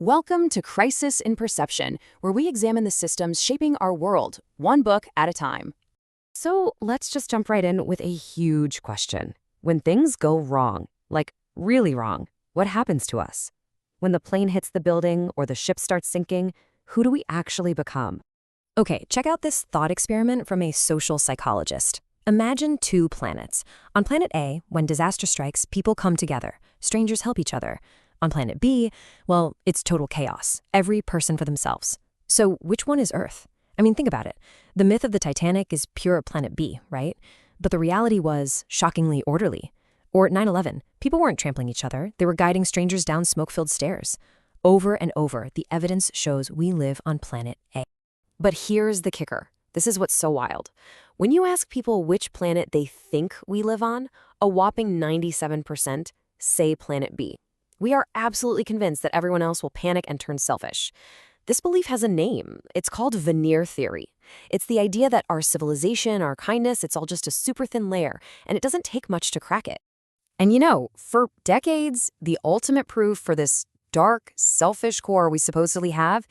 Welcome to Crisis in Perception, where we examine the systems shaping our world, one book at a time. So let's just jump right in with a huge question. When things go wrong, like really wrong, what happens to us? When the plane hits the building or the ship starts sinking, who do we actually become? Okay, check out this thought experiment from a social psychologist. Imagine two planets. On planet A, when disaster strikes, people come together. Strangers help each other. On planet B, well, it's total chaos. Every person for themselves. So which one is Earth? I mean, think about it. The myth of the Titanic is pure planet B, right? But the reality was shockingly orderly. Or at 9/11, people weren't trampling each other. They were guiding strangers down smoke-filled stairs. Over and over, the evidence shows we live on planet A. But here's the kicker. This is what's so wild. When you ask people which planet they think we live on, a whopping 97% say planet B. We are absolutely convinced that everyone else will panic and turn selfish. This belief has a name. It's called veneer theory. It's the idea that our civilization, our kindness, it's all just a super thin layer, and it doesn't take much to crack it. And for decades, the ultimate proof for this dark, selfish core we supposedly have,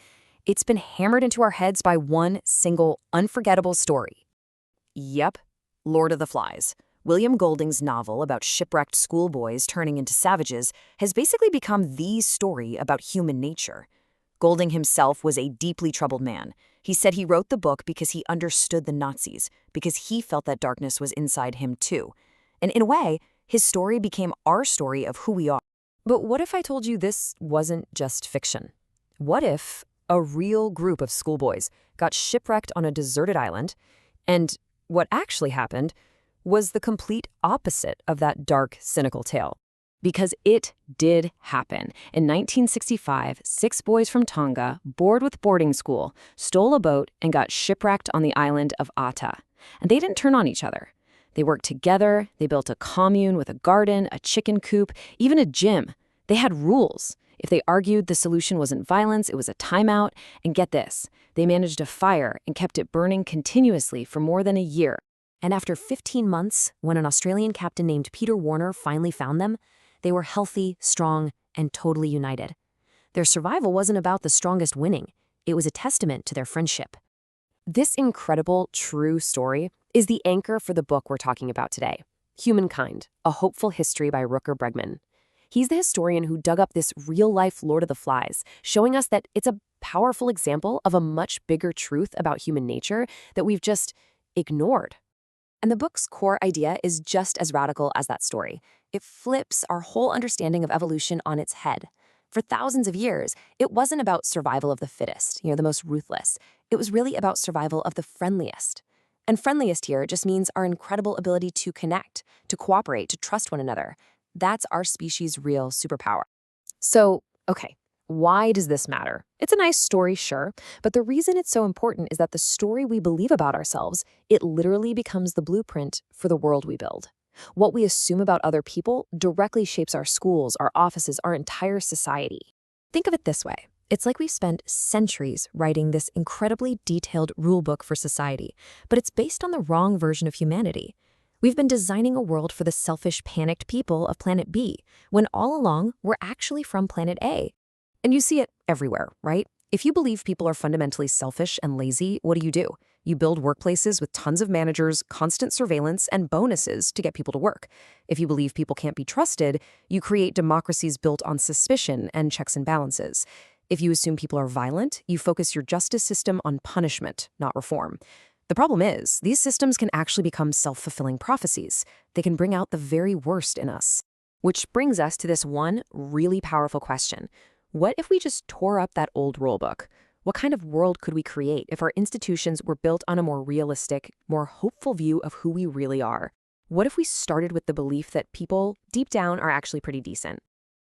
it's been hammered into our heads by one single, unforgettable story. Yep, Lord of the Flies. William Golding's novel about shipwrecked schoolboys turning into savages has basically become the story about human nature. Golding himself was a deeply troubled man. He said he wrote the book because he understood the Nazis, because he felt that darkness was inside him too. And in a way, his story became our story of who we are. But what if I told you this wasn't just fiction? What if a real group of schoolboys got shipwrecked on a deserted island, and what actually happened was the complete opposite of that dark, cynical tale? Because it did happen. In 1965, 6 boys from Tonga, bored with boarding school, stole a boat and got shipwrecked on the island of Ata. And they didn't turn on each other. They worked together, they built a commune with a garden, a chicken coop, even a gym. They had rules. If they argued the solution wasn't violence, it was a timeout. And get this, they managed a fire and kept it burning continuously for more than a year. And after 15 months, when an Australian captain named Peter Warner finally found them, they were healthy, strong, and totally united. Their survival wasn't about the strongest winning. It was a testament to their friendship. This incredible, true story is the anchor for the book we're talking about today, Humankind, A Hopeful History by Rutger Bregman. He's the historian who dug up this real-life Lord of the Flies, showing us that it's a powerful example of a much bigger truth about human nature that we've just ignored. And the book's core idea is just as radical as that story. It flips our whole understanding of evolution on its head. For thousands of years, it wasn't about survival of the fittest, the most ruthless. It was really about survival of the friendliest. And friendliest here just means our incredible ability to connect, to cooperate, to trust one another. That's our species' real superpower. So, okay, why does this matter? It's a nice story, sure, but the reason it's so important is that the story we believe about ourselves, it literally becomes the blueprint for the world we build. What we assume about other people directly shapes our schools, our offices, our entire society. Think of it this way. It's like we spent centuries writing this incredibly detailed rulebook for society, but it's based on the wrong version of humanity. We've been designing a world for the selfish, panicked people of planet B, when all along we're actually from planet A. And you see it everywhere, right? If you believe people are fundamentally selfish and lazy, what do? You build workplaces with tons of managers, constant surveillance, and bonuses to get people to work. If you believe people can't be trusted, you create democracies built on suspicion and checks and balances. If you assume people are violent, you focus your justice system on punishment, not reform. The problem is, these systems can actually become self-fulfilling prophecies. They can bring out the very worst in us. Which brings us to this one really powerful question. What if we just tore up that old rulebook? What kind of world could we create if our institutions were built on a more realistic, more hopeful view of who we really are? What if we started with the belief that people, deep down, are actually pretty decent?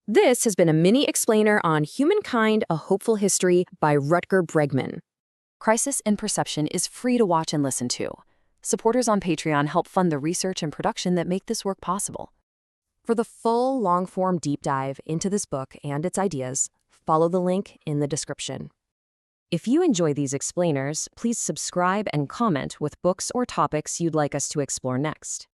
This has been a mini explainer on Humankind, A Hopeful History by Rutger Bregman. Crisis in Perception is free to watch and listen to. Supporters on Patreon help fund the research and production that make this work possible. For the full, long-form deep dive into this book and its ideas, follow the link in the description. If you enjoy these explainers, please subscribe and comment with books or topics you'd like us to explore next.